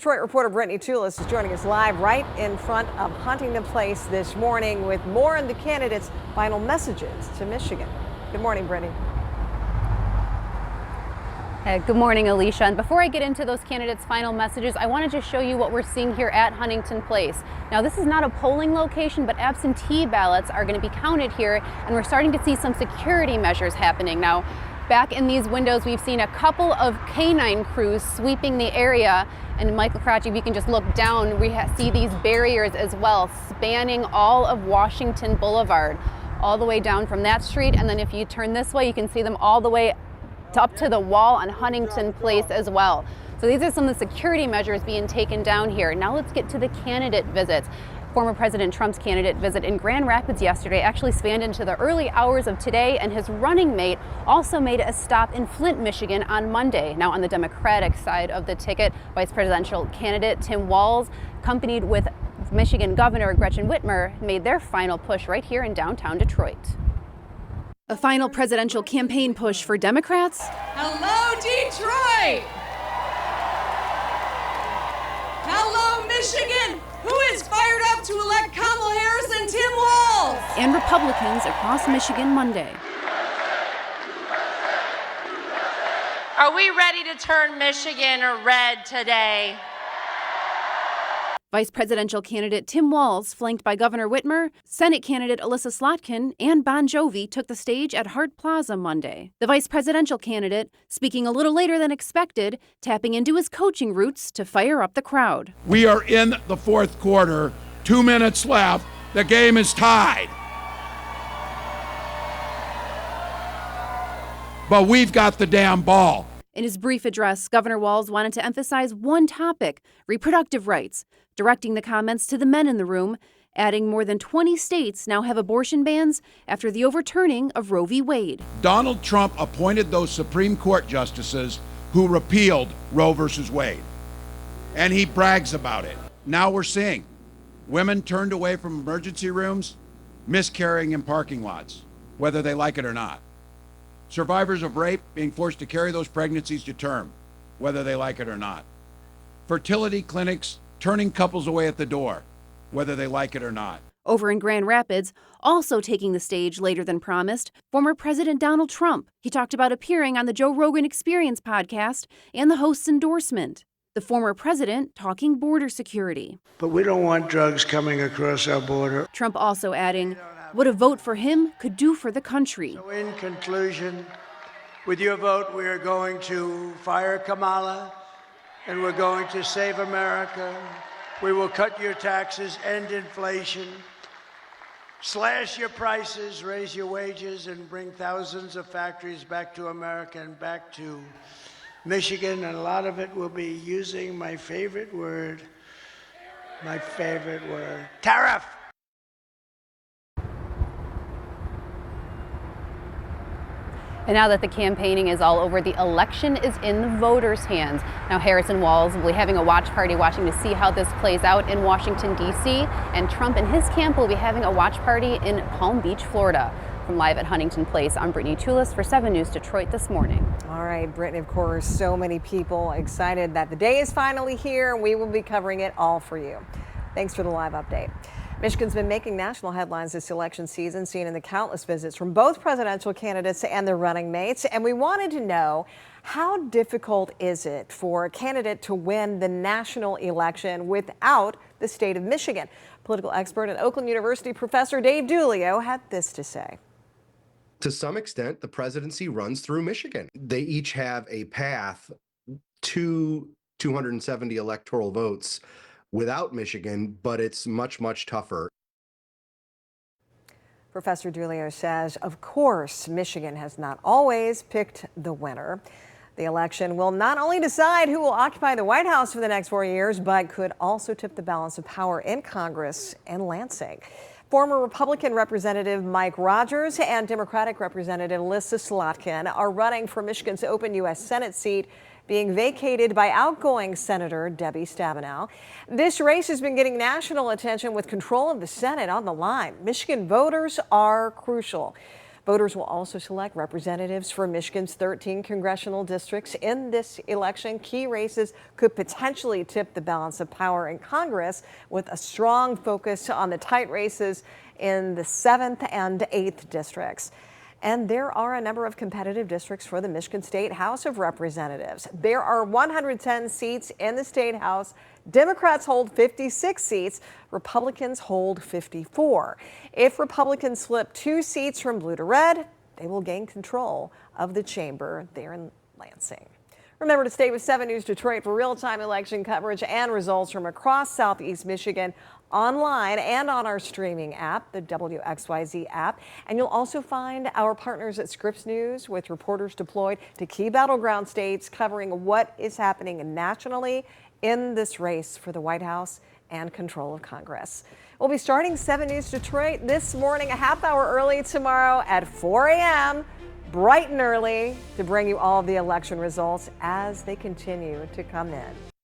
Detroit reporter Brittany Toulis is joining us live right in front of Huntington Place this morning with more on the candidates' final messages to Michigan. Good morning, Brittany. Good morning, Alicia. And before I get into those candidates' final messages, I wanted to show you what we're seeing here at Huntington Place. Now, this is not a polling location, but absentee ballots are going to be counted here, and we're starting to see some security measures happening. Now, back in these windows, we've seen a couple of canine crews sweeping the area. And Michael Crouch, if you can just look down, we see these barriers as well, spanning all of Washington Boulevard, all the way down from that street. And then if you turn this way, you can see them all the way up to the wall on Huntington Place as well. So these are some of the security measures being taken down here. Now let's get to the candidate visits. Former President Trump's candidate visit in Grand Rapids yesterday actually spanned into the early hours of today, and his running mate also made a stop in Flint, Michigan on Monday. Now on the Democratic side of the ticket, Vice Presidential candidate Tim Walz, accompanied with Michigan Governor Gretchen Whitmer, made their final push right here in downtown Detroit. A final presidential campaign push for Democrats. Hello, Detroit! Hello, Michigan! Who is fired up to elect Kamala Harris and Tim Walz? And Republicans across Michigan Monday. Are we ready to turn Michigan red today? Vice presidential candidate Tim Walz, flanked by Governor Whitmer, Senate candidate Alyssa Slotkin, and Bon Jovi took the stage at Hart Plaza Monday. The vice presidential candidate, speaking a little later than expected, tapping into his coaching roots to fire up the crowd. We are in the fourth quarter, 2 minutes left, the game is tied. But we've got the damn ball. In his brief address, Governor Walz wanted to emphasize one topic, reproductive rights, directing the comments to the men in the room, adding more than 20 states now have abortion bans after the overturning of Roe v. Wade. Donald Trump appointed those Supreme Court justices who repealed Roe versus Wade. And he brags about it. Now we're seeing women turned away from emergency rooms, miscarrying in parking lots, whether they like it or not. Survivors of rape being forced to carry those pregnancies to term, whether they like it or not. Fertility clinics turning couples away at the door, whether they like it or not. Over in Grand Rapids, also taking the stage later than promised, former President Donald Trump. He talked about appearing on the Joe Rogan Experience podcast and the host's endorsement. The former president talking border security. But we don't want drugs coming across our border. Trump also adding what a vote for him could do for the country. So in conclusion, with your vote, we are going to fire Kamala, and we're going to save America. We will cut your taxes, end inflation, slash your prices, raise your wages, and bring thousands of factories back to America and back to Michigan. And a lot of it will be using my favorite word, tariff. And now that the campaigning is all over, the election is in the voters' hands. Now, Harris and Walz will be having a watch party watching to see how this plays out in Washington, D.C. And Trump and his camp will be having a watch party in Palm Beach, Florida. From live at Huntington Place, I'm Brittany Toulis for 7 News Detroit this morning. All right, Brittany, of course, so many people excited that the day is finally here, and we will be covering it all for you. Thanks for the live update. Michigan's been making national headlines this election season, seen in the countless visits from both presidential candidates and their running mates. And we wanted to know, how difficult is it for a candidate to win the national election without the state of Michigan? Political expert and Oakland University professor Dave Dulio had this to say. To some extent, the presidency runs through Michigan. They each have a path to 270 electoral votes without Michigan, but it's much, much tougher. Professor Dulio says, of course, Michigan has not always picked the winner. The election will not only decide who will occupy the White House for the next 4 years, but could also tip the balance of power in Congress and Lansing. Former Republican Representative Mike Rogers and Democratic Representative Alyssa Slotkin are running for Michigan's open U.S. Senate seat, being vacated by outgoing Senator Debbie Stabenow. This race has been getting national attention with control of the Senate on the line. Michigan voters are crucial. Voters will also select representatives for Michigan's 13 congressional districts. In this election, key races could potentially tip the balance of power in Congress, with a strong focus on the tight races in the 7th and 8th districts. And there are a number of competitive districts for the Michigan State House of Representatives. There are 110 seats in the State House. Democrats hold 56 seats. Republicans hold 54. If Republicans flip 2 seats from blue to red, they will gain control of the chamber there in Lansing. Remember to stay with 7 News Detroit for real-time election coverage and results from across Southeast Michigan, online and on our streaming app, the WXYZ app. And you'll also find our partners at Scripps News with reporters deployed to key battleground states covering what is happening nationally in this race for the White House and control of Congress. We'll be starting 7 News Detroit this morning, a half hour early tomorrow at 4 a.m., bright and early, to bring you all of the election results as they continue to come in.